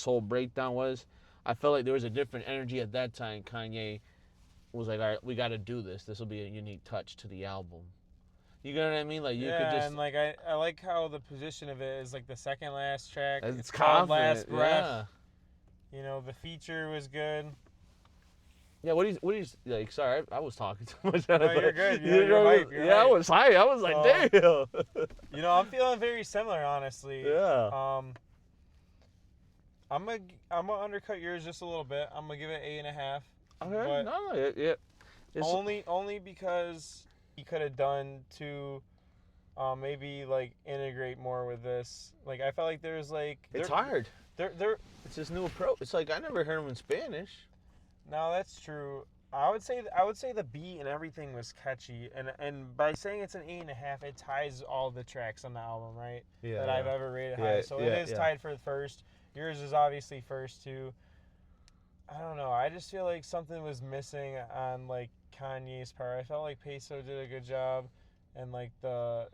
whole breakdown was, I felt like there was a different energy at that time. Kanye was like, all right, we got to do this. This will be a unique touch to the album. You know what I mean? Like, you could just... and like I like how the position of it is like the second last track. It's called confident, Last Breath. yeah. You know, the feature was good. Yeah, what is like? Sorry, I was talking too much. No, you're good. You're hype. You're hype. I was hype. I was like, damn. You know, I'm feeling very similar, honestly. Yeah. I'm gonna undercut yours just a little bit. I'm gonna give it 8.5. Okay. Only because he could have done to maybe like integrate more with this. Like, I felt like there's like it's hard. It's his new approach. It's like I never heard him in Spanish. No, that's true. I would say the beat and everything was catchy, and by saying it's an 8.5, it ties all the tracks on the album, right? Yeah. That I've ever rated high. So it is tied for the first. Yours is obviously first too. I don't know. I just feel like something was missing on like Kanye's part. I felt like Peso did a good job, and like the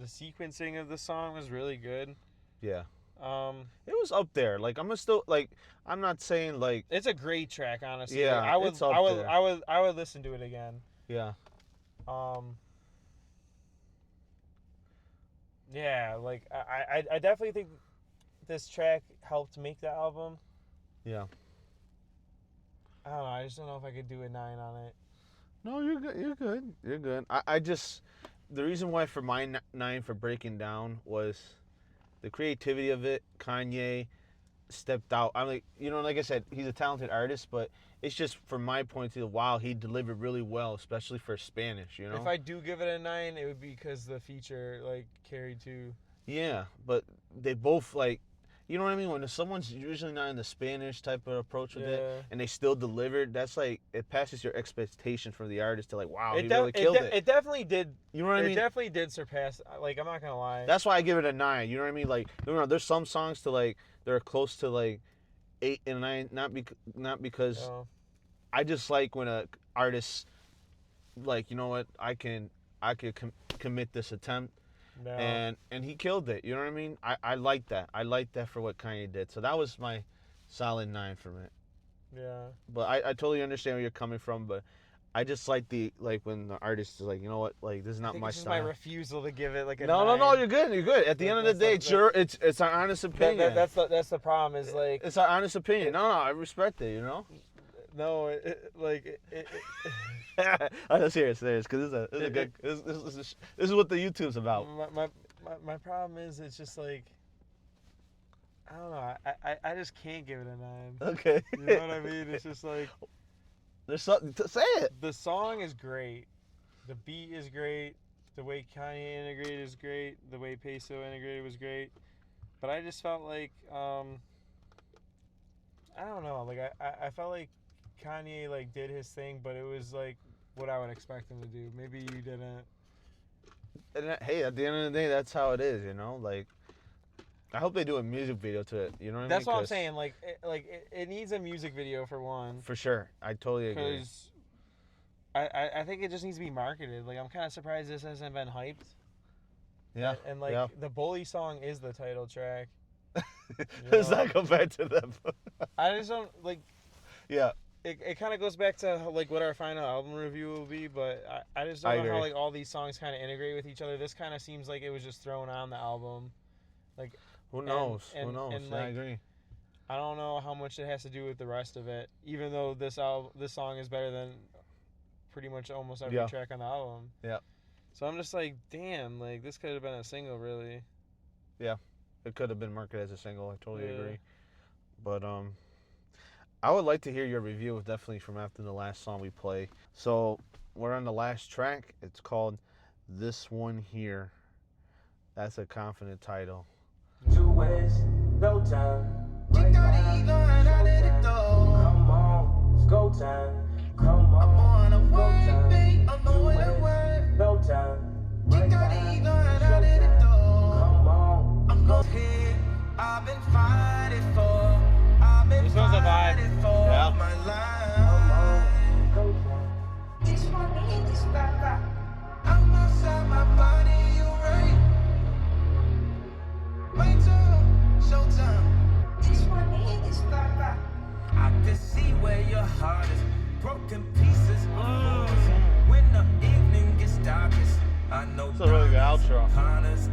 sequencing of the song was really good. Yeah. It was up there. Like, I'm not saying like it's a great track, honestly. Yeah, like, there. I would listen to it again. Yeah. Yeah, like I definitely think this track helped make the album. Yeah. I don't know. I just don't know if I could do a 9 on it. No, you're good. You're good. I just, the reason why for my 9 for Breaking Down was the creativity of it. Kanye stepped out. I'm like, you know, like I said, he's a talented artist, but it's just from my point of view, wow, he delivered really well, especially for Spanish, you know? If I do give it a 9, it would be because the feature, like, carried too. Yeah, but they both, like, you know what I mean? When someone's usually not in the Spanish type of approach with it, and they still delivered, that's like, it passes your expectation from the artist to like, wow, he really killed it. It definitely did. You know what I mean? It definitely did surpass, like, I'm not going to lie. That's why I give it a 9, you know what I mean? Like, there's some songs to like, they're close to like 8 and 9, not because I just like when a artist, like, you know what, I could commit this attempt. No. And he killed it. You know what I mean? I like that. I like that for what Kanye did. So that was my solid 9 from it. Yeah. But I totally understand where you're coming from. But I just like when the artist is like, you know what, like, this is not my style. My refusal to give it like a 9. No, you're good. You're good. At the end of the day, it's our honest opinion. That's the problem. Is like it's our honest opinion. No, I respect it. You know. No, That's serious, because this is a good. This is what the YouTube's about. My problem is it's just like, I don't know. I just can't give it a 9. Okay. You know what I mean? It's just like, there's something to say it. The song is great. The beat is great. The way Kanye integrated is great. The way Peso integrated was great. But I just felt like, I don't know. Like I felt like Kanye like did his thing, but it was like what I would expect him to do. Maybe you didn't. And hey, at the end of the day, that's how it is, you know. Like, I hope they do a music video to it. You know what I mean? That's what I'm saying. Like, it needs a music video for one. For sure, I totally agree. Because I think it just needs to be marketed. Like, I'm kind of surprised this hasn't been hyped. Yeah. And like the Bully song is the title track. Does that go back to them? I just don't like. Yeah. It kind of goes back to like what our final album review will be, but I just don't know how like all these songs kind of integrate with each other. This kind of seems like it was just thrown on the album. Like, who knows? Who knows? And, like, I agree. I don't know how much it has to do with the rest of it. Even though this song is better than pretty much almost every track on the album. Yeah. So I'm just like, damn, like this could have been a single, really. Yeah, it could have been marketed as a single. I totally agree. But I would like to hear your review, definitely from after the last song we play. So we're on the last track. It's called This One Here. That's a confident title. 2 ways, no time. Right now, come on, it's go time. I'm on a work beat, I'm going to work. No time. Kick out the ego and out of the door. Come on. I'm going here. I've been fighting for. I've been This one's a vibe. fighting for Yeah. my Come life. on. Go time. This one, this baba. I'm outside my body, you right. My turn, showtime. This one, this baba. I can see where your heart is. Broken pieces of yours. When the evening gets darkest, I know It's a really good outro. upon us.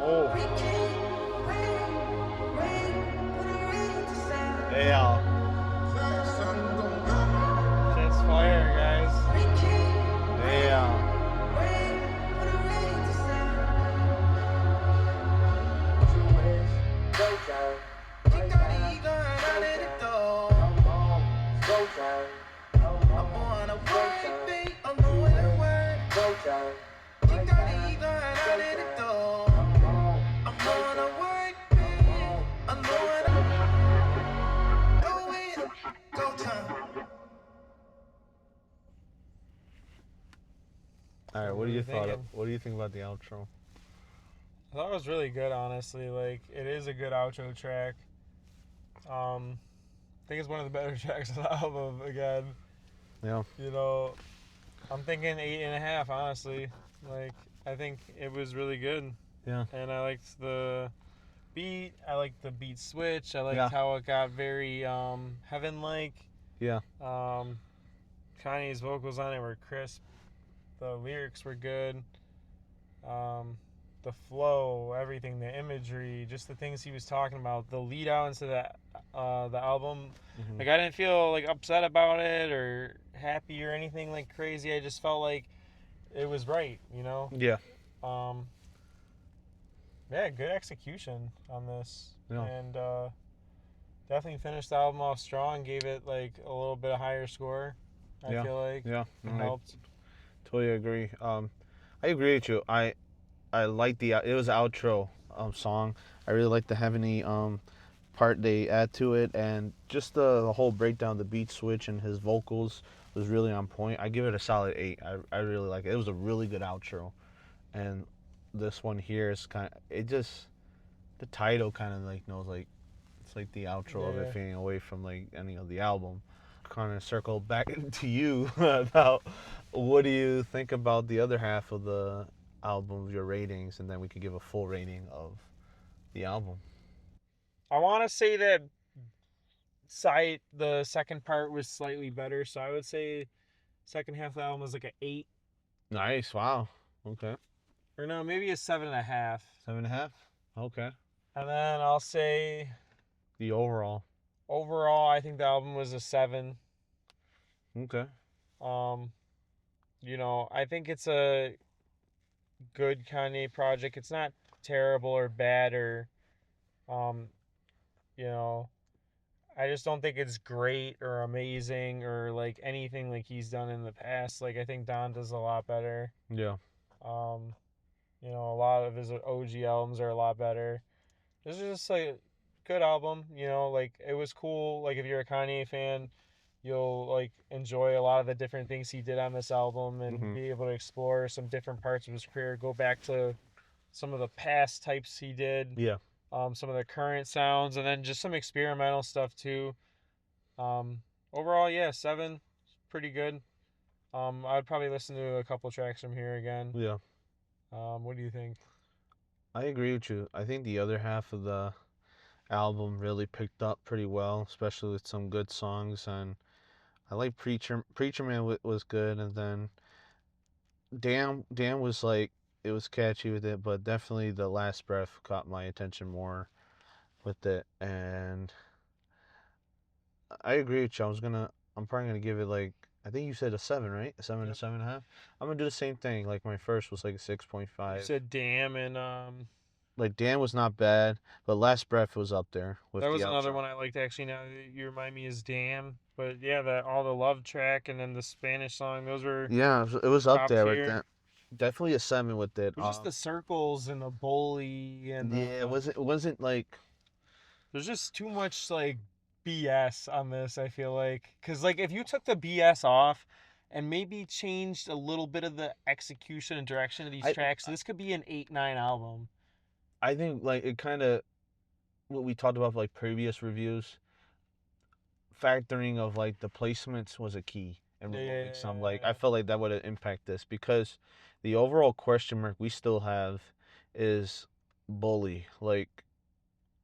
Oh, We can't wait for the rain to stop. yeah. Shit's fire, guys. We can't Yeah. wait for the rain to stop. Go time. Kick out the ego and out of the door. Come on. Go time. Come I'm on. on a work beat, I'm going to work. Go time. Kick out the ego and out of the door. Come on. I'm on a work beat, I'm going to go in, go time. All right, what do you Thinking. What do you think about the outro? I thought it was really good, honestly. Like, it is a good outro track. I think it's one of the better tracks of the album, again. Yeah. You know, I'm thinking 8.5, honestly. Like, I think it was really good. Yeah. And I liked the beat. I liked the beat switch. I liked Yeah. how it got very heaven-like. Yeah. Kanye's vocals on it were crisp. The lyrics were good. The flow, everything, the imagery, just the things he was talking about. The lead out into the album, Mhm. like I didn't feel like upset about it or happy or anything like crazy. I just felt like it was right, you know. Yeah. Yeah, good execution on this, Yeah. and definitely finished the album off strong. Gave it like a little bit of higher score. I Yeah. feel like Yeah. it I helped. totally agree. I agree with you. I like it was an outro song. I really like the heavenly part they add to it, and just the whole breakdown, the beat switch and his vocals was really on point. I give it a solid 8. I really like it. It was a really good outro, and this one here is the title kind of like knows like it's like the outro of Yeah. it fading away from like any of the album. Kind of circle back to you about what do you think about the other half of the album, your ratings, and then we could give a full rating of the album. I want to say that the second part was slightly better, so I would say second half of the album was like an 8, Nice. Wow. Okay. or no, maybe a 7.5. 7.5. Okay. And then I'll say The overall. overall, I think the album was a 7. Okay. You know, I think it's a good Kanye project. It's not terrible or bad or, you know, I just don't think it's great or amazing or like anything like he's done in the past. Like I think Don does a lot better. Yeah. You know, a lot of his OG albums are a lot better. This is just like a good album, you know, like it was cool. Like if you're a Kanye fan, you'll like enjoy a lot of the different things he did on this album and Mhm. be able to explore some different parts of his career, go back to some of the past types he did, Yeah. some of the current sounds, and then just some experimental stuff too. Overall, yeah, 7, pretty good. I'd probably listen to a couple tracks from here again. Yeah. What do you think? I agree with you. I think the other half of the album really picked up pretty well, especially with some good songs. And I like Preacher Man was good, and then Damn was like it was catchy with it, but definitely The Last Breath caught my attention more with it. And I agree with you. I'm probably gonna give it like I think you said a 7, right? A 7 to 7.5. I'm gonna do the same thing. Like my first was like a 6.5. You said Damn, and Like Dan was not bad, but Last Breath was up there. With that was the another outro. one I liked actually. Now that you remind me is Damn, but yeah, all the love track and then the Spanish song, those were Yeah, it was up top there tier. with that. Definitely a 7 with it. It was just the circles and the bully and yeah, it wasn't like there's just too much like BS on this, I feel like. Because, like, if you took the BS off and maybe changed a little bit of the execution and direction of these tracks, this could be an 8-9 album. I think, like, it kind of, what we talked about, like, previous reviews, factoring of, like, the placements was a key. And removing some, like, I felt like that would impact this, because the overall question mark we still have is Bully, like,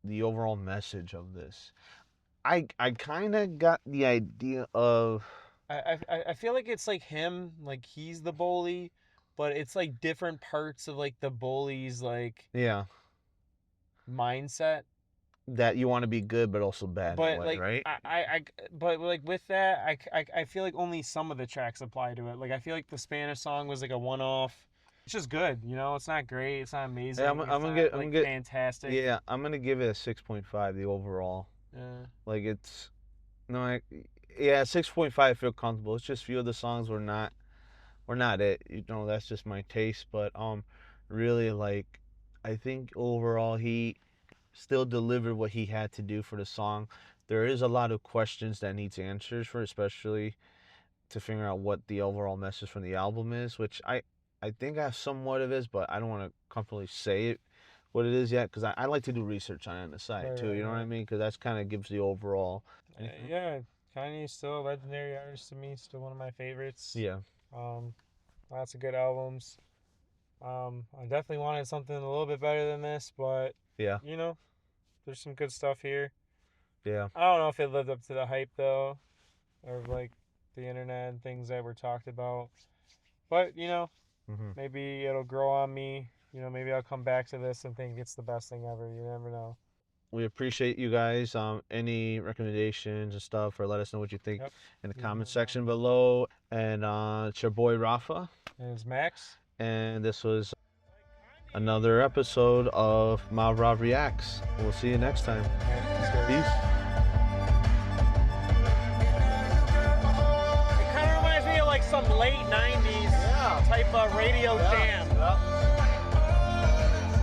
the overall message of this. I kind of got the idea of... I feel like it's like him, like he's the bully, but it's like different parts of like the bully's like mindset. That you want to be good, but also bad. But in a way, like, right? But like with that, I feel like only some of the tracks apply to it. Like I feel like the Spanish song was like a one-off. It's just good, you know. It's not great. It's not amazing. Yeah, I'm gonna get fantastic. Yeah, I'm gonna give it a 6.5. The overall. Yeah. Like it's, no, 6.5. I feel comfortable. It's just few of the songs were not it. You know, that's just my taste. But really, like, I think overall he still delivered what he had to do for the song. There is a lot of questions that needs answers for, especially to figure out what the overall message from the album is, which I think I have somewhat of this, but I don't want to comfortably say it what it is yet, because I like to do research on it on the side too. You know what I mean? Because that's kind of gives the overall. Yeah, Kanye's still a legendary artist to me. Still one of my favorites. Yeah. Lots of good albums. I definitely wanted something a little bit better than this, but yeah, you know, there's some good stuff here. Yeah. I don't know if it lived up to the hype though, or like the internet and things that were talked about. But you know, maybe it'll grow on me. You know, maybe I'll come back to this and think it's the best thing ever. You never know. We appreciate you guys. Any recommendations and stuff, or let us know what you think in the comment section below. And it's your boy Rafa. And it's Max. And this was another episode of Mavrav Reacts. We'll see you next time. Peace. It kind of reminds me of like some late 90s type of radio jam.